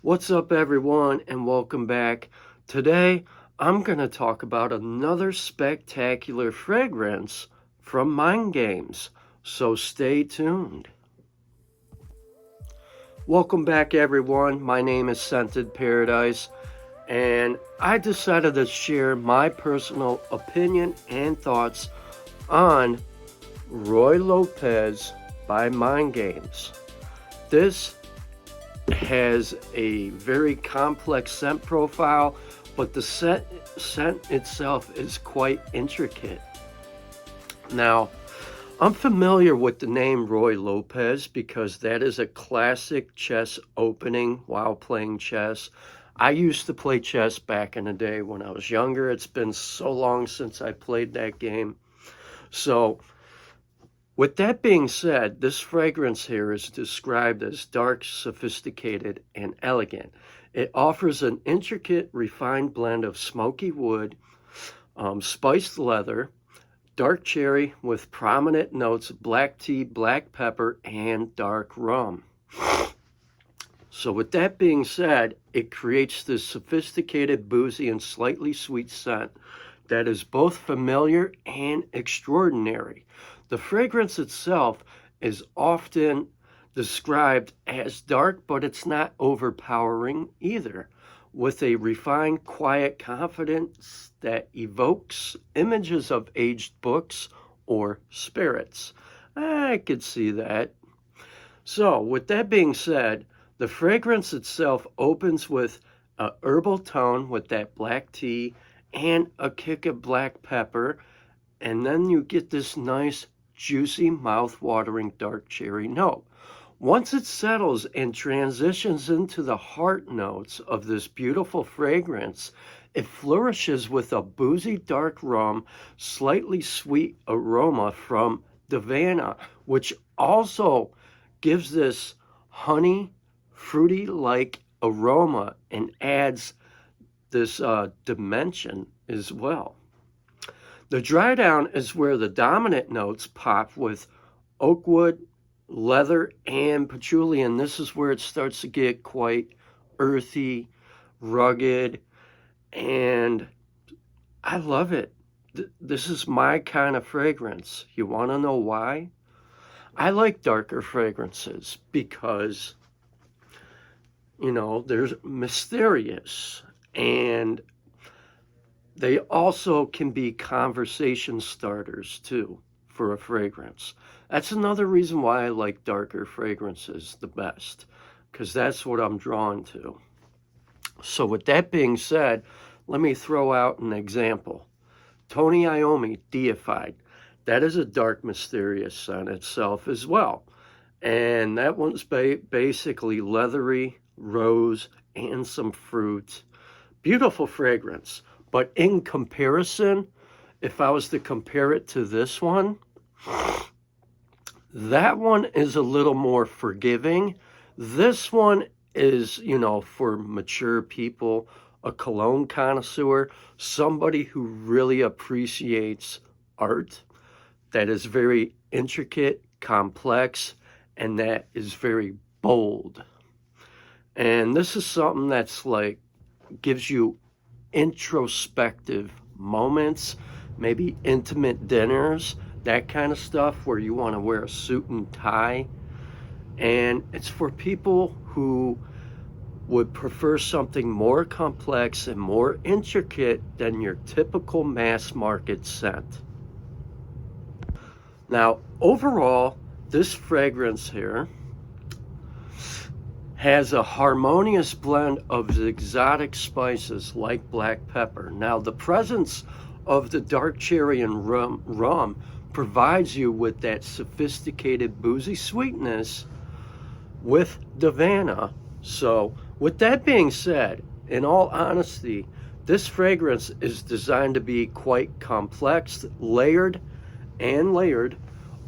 What's up, everyone, and welcome back. Today, I'm going to talk about another spectacular fragrance from Mind Games, so stay tuned. Welcome back, everyone. My name is Scented Paradise, and I decided to share my personal opinion and thoughts on Ruy Lopez by Mind Games. This has a very complex scent profile, but the scent itself is quite intricate. Now, I'm familiar with the name Ruy Lopez because that is a classic chess opening while playing chess. I used to play chess back in the day when I was younger. It's been so long since I played that game. So, with that being said, this fragrance here is described as dark, sophisticated, and elegant. It offers an intricate, refined blend of smoky wood, spiced leather, dark cherry with prominent notes of black tea, black pepper, and dark rum. So with that being said, it creates this sophisticated, boozy, and slightly sweet scent that is both familiar and extraordinary. The fragrance itself is often described as dark, but it's not overpowering either, with a refined, quiet confidence that evokes images of aged books or spirits. I could see that. So, with that being said, the fragrance itself opens with a herbal tone with that black tea and a kick of black pepper, and then you get this nice, juicy, mouth-watering dark cherry note. Once it settles and transitions into the heart notes of this beautiful fragrance, it flourishes with a boozy dark rum, slightly sweet aroma from Davana, which also gives this honey, fruity-like aroma and adds this dimension as well. The dry down is where the dominant notes pop with oak wood, leather, and patchouli, and this is where it starts to get quite earthy, rugged, and I love it. This is my kind of fragrance. You want to know why? I like darker fragrances because, they're mysterious, and they also can be conversation starters too for a fragrance. That's another reason why I like darker fragrances the best, because that's what I'm drawn to. So with that being said, let me throw out an example. Tony Iommi, Deified. That is a dark, mysterious scent itself as well. And that one's basically leathery, rose, and some fruit. Beautiful fragrance. But in comparison, if I was to compare it to this one, that one is a little more forgiving. This one is, for mature people, a cologne connoisseur, somebody who really appreciates art that is very intricate, complex, and that is very bold. And this is something that's like, gives you introspective moments, maybe intimate dinners, that kind of stuff where you want to wear a suit and tie. And it's for people who would prefer something more complex and more intricate than your typical mass market scent. Now, overall, this fragrance here has a harmonious blend of exotic spices like black pepper. Now, the presence of the dark cherry and rum provides you with that sophisticated boozy sweetness with Davana. So, with that being said, in all honesty, this fragrance is designed to be quite complex, layered,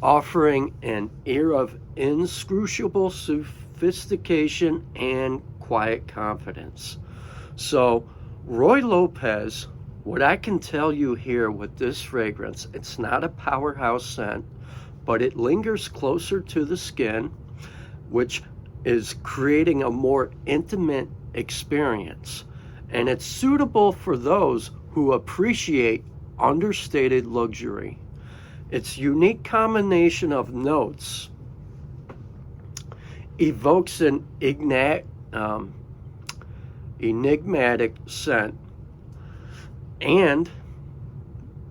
offering an air of inscrutable sophistication and quiet confidence. So, Ruy Lopez, what I can tell you here with this fragrance, it's not a powerhouse scent, but it lingers closer to the skin, which is creating a more intimate experience, and it's suitable for those who appreciate understated luxury. Its unique combination of notes evokes an enigmatic scent, and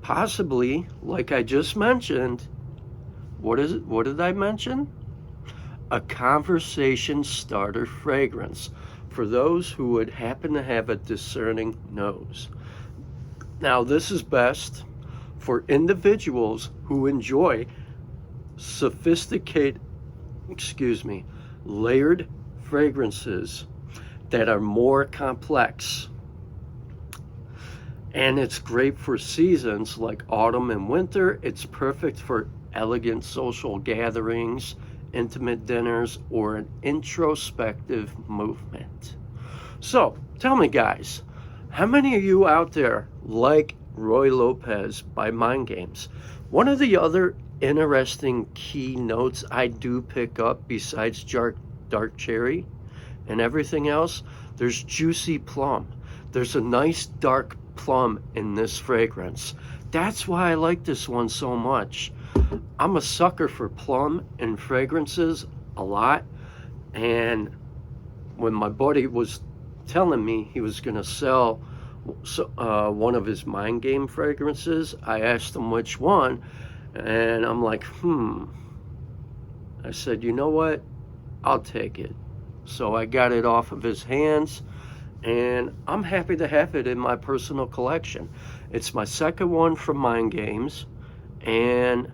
possibly, like I just mentioned, what did I mention? A conversation starter fragrance for those who would happen to have a discerning nose. Now, this is best for individuals who enjoy sophisticated, layered fragrances that are more complex. And it's great for seasons like autumn and winter. It's perfect for elegant social gatherings, intimate dinners, or an introspective movement. So, tell me guys, how many of you out there like Ruy Lopez by Mind Games? One of the other interesting key notes I do pick up, besides dark cherry and everything else, there's juicy plum. There's a nice dark plum in this fragrance. That's why I like this one so much. I'm a sucker for plum in fragrances a lot, and when my buddy was telling me he was going to sell one of his Mind Game fragrances, I asked him which one, and I'm like, I said, you know what, I'll take it. So I got it off of his hands, and I'm happy to have it in my personal collection. It's my second one from Mind Games, and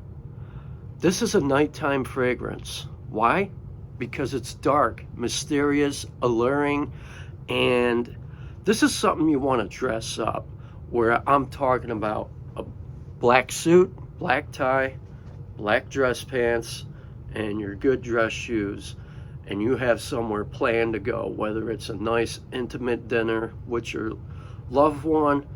this is a nighttime fragrance. Why? Because it's dark, mysterious, alluring, and this is something you want to dress up, where I'm talking about a black suit, black tie, black dress pants, and your good dress shoes, and you have somewhere planned to go, whether it's a nice intimate dinner with your loved one,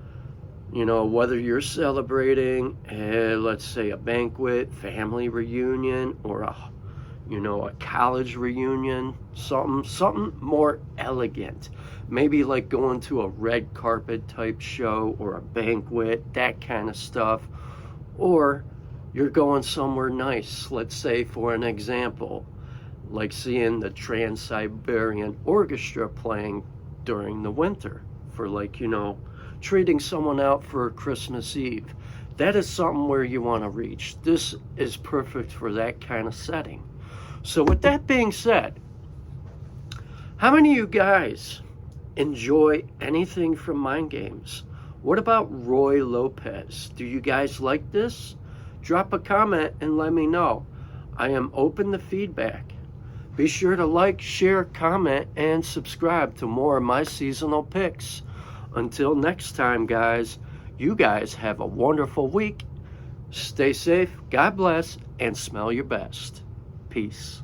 you know, whether you're celebrating, let's say a banquet, family reunion, or a college reunion, something more elegant. Maybe like going to a red carpet type show or a banquet, that kind of stuff. Or you're going somewhere nice, let's say for an example, like seeing the Trans-Siberian Orchestra playing during the winter for treating someone out for Christmas Eve. That is something where you want to reach. This is perfect for that kind of setting. So with that being said, how many of you guys enjoy anything from Mind Games? What about Ruy Lopez? Do you guys like this? Drop a comment and let me know. I am open to feedback. Be sure to like, share, comment, and subscribe to more of my seasonal picks. Until next time, guys, you guys have a wonderful week. Stay safe, God bless, and smell your best. Peace.